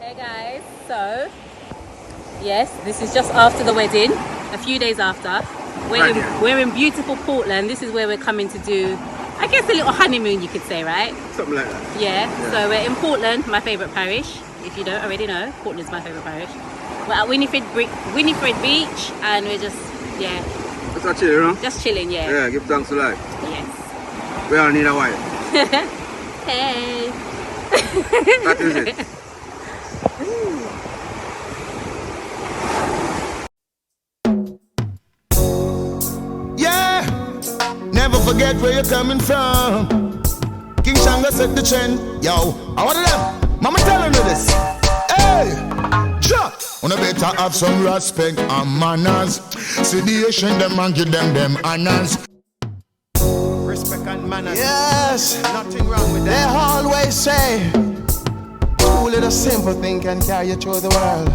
Hey guys, so yes, this is just after the wedding, a few days after. We're in beautiful Portland. This is where we're coming to do, I guess, a little honeymoon, you could say, right? Something like that. Yeah. So we're in Portland, my favourite parish. If you don't already know, Portland's my favourite parish. We're at Winnifred Beach, and we're just, Just chilling, huh? just chilling, yeah. Yeah, give thanks to life. Yes. We all need a wife. Hey. That is it. Yeah, never forget where you're coming from. King Shanga set the trend. Yo, I want them. Mama telling you this. Hey, Chuck. Wanna better have some respect and manners. See the Asian them and give them honors. Respect and manners. Yes, nothing wrong with that. They always say, too little simple thing can carry you through the world.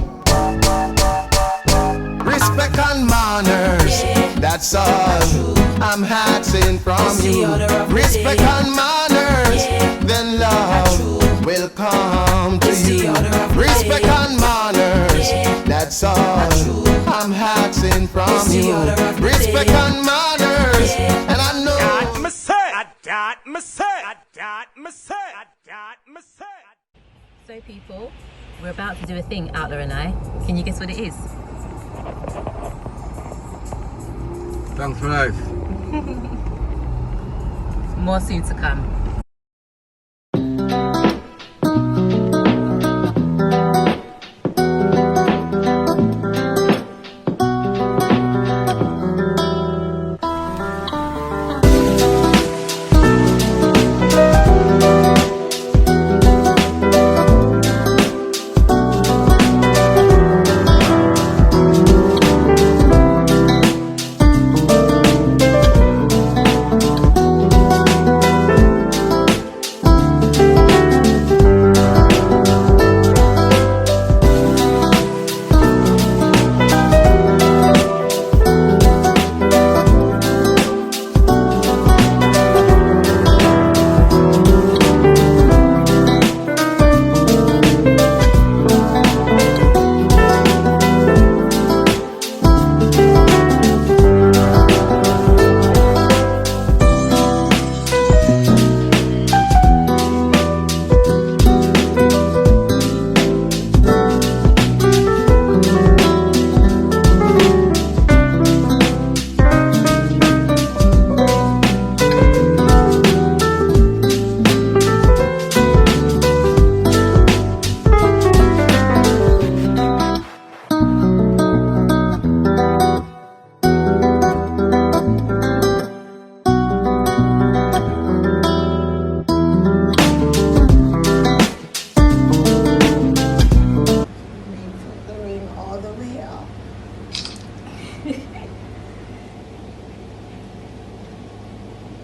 Respect and manners, that's all I'm asking from you. Respect and manners, then love will come to you. Respect and manners, that's all I'm asking from you. Respect and manners, and I know So people, we're about to do a thing, Outlaw and I. Can you guess what it is? Thanks for life. More soon to come.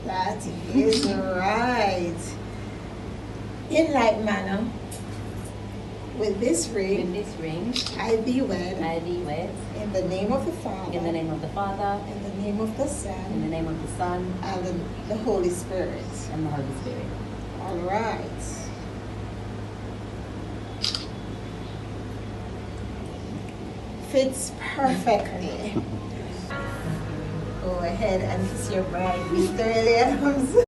That is right. In like manner, with this ring, I thee wed. In the name of the Father. In the name of the Father. In the name of the Son. In the name of the Son. And the Holy Spirit. And the Holy Spirit. All right. Fits perfectly. Go ahead and kiss your bride, Mr. Williams.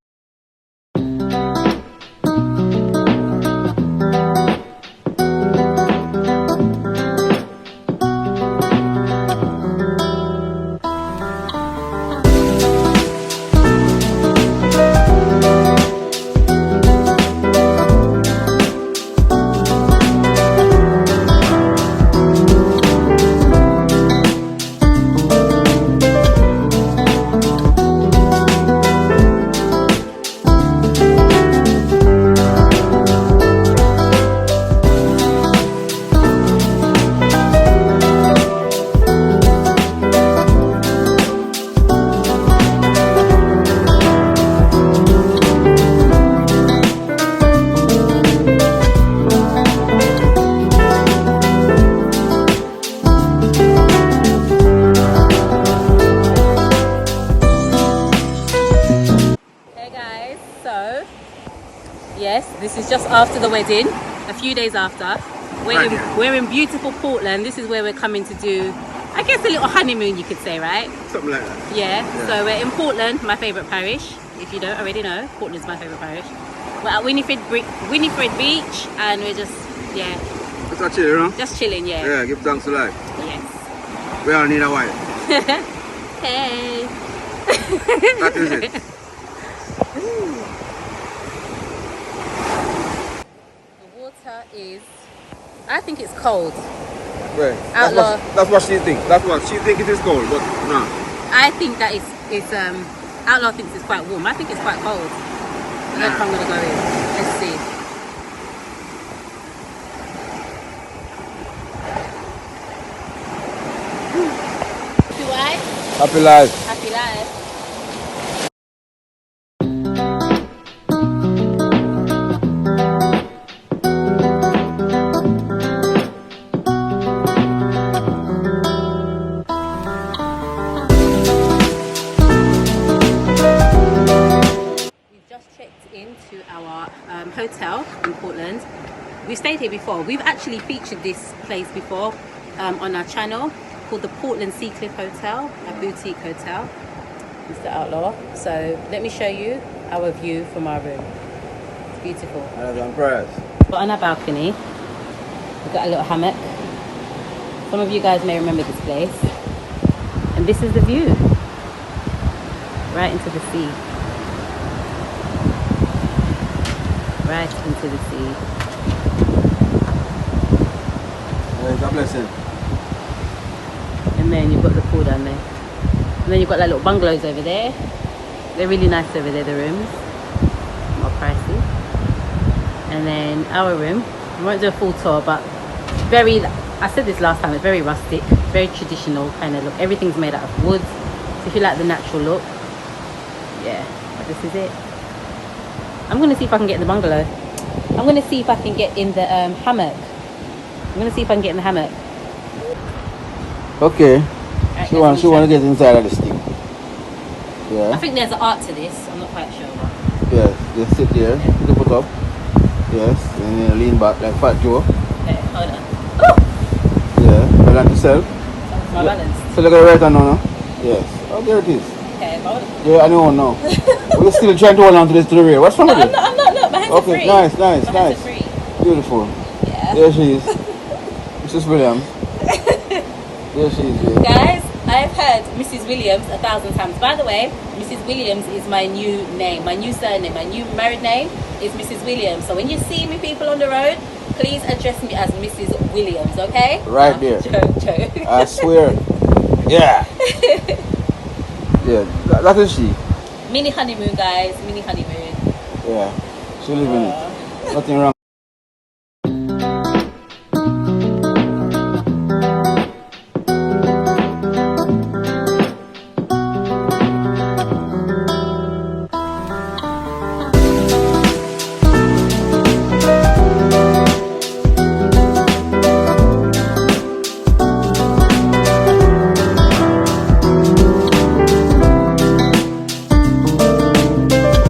Yes, this is just after the wedding, a few days after. We're in beautiful Portland. This is where we're coming to do, I guess, a little honeymoon, you could say, right? Something like that. Yeah. So we're in Portland, my favourite parish. If you don't already know, Portland's my favourite parish. We're at Winnifred Beach, and we're just, yeah. Just a chill, you know? Just chilling, yeah. Yeah, give thanks to life. Yes. We all need a wife. Hey. That is it. The water is, I think it's cold. Right. Outlaw. That's what she thinks. That's what she thinks it is cold, but no. I think that it's Outlaw thinks it's quite warm. I think it's quite cold. I don't know if I'm gonna go in. Let's see. Happy life. Happy life. Happy life. Into our hotel in Portland. We've stayed here before. We've actually featured this place before on our channel, called the Portland Seacliff Hotel, a boutique hotel, Mr. Outlaw. So let me show you our view from our room. It's beautiful. I'm impressed. But on our balcony, we've got a little hammock. Some of you guys may remember this place. And this is the view, right into the sea. Right into the sea. It's a blessing. And then you've got the pool down there. And then you've got like little bungalows over there. They're really nice over there, the rooms. More pricey. And then our room. We won't do a full tour, but very, I said this last time, it's very rustic, very traditional kind of look. Everything's made out of wood. So if you like the natural look, yeah, but this is it. I'm going to see if I can get in the bungalow. I'm going to see if I can get in the hammock. I'm going to see if I can get in the hammock. Okay. Right, She want to get inside of the stick. Yeah. I think there's an art to this. I'm not quite sure. Yes. Just sit there. Put the foot up. Yes. And then lean back like Fat Joe. Okay, hold on. Oh! Yeah. Balance yourself. That's my balance. So look at the right hand now. Yes. Oh, there it is. Okay, hold on. Yeah, I know now. We're still trying to hold on to this to the rear. What's wrong No, with it? I'm not. Look, my hands are free. Okay, nice. My hands are free. Beautiful. Yeah. There she is. Mrs. Williams. There she is. Yeah. Guys, I've heard Mrs. Williams 1,000 times. By the way, Mrs. Williams is my new name, my new surname, my new married name is Mrs. Williams. So when you see me people on the road, please address me as Mrs. Williams, okay? Right there. Joke. I swear. Yeah. Yeah, that is she. Mini honeymoon, guys. Mini honeymoon. Yeah. She live in it. Nothing wrong.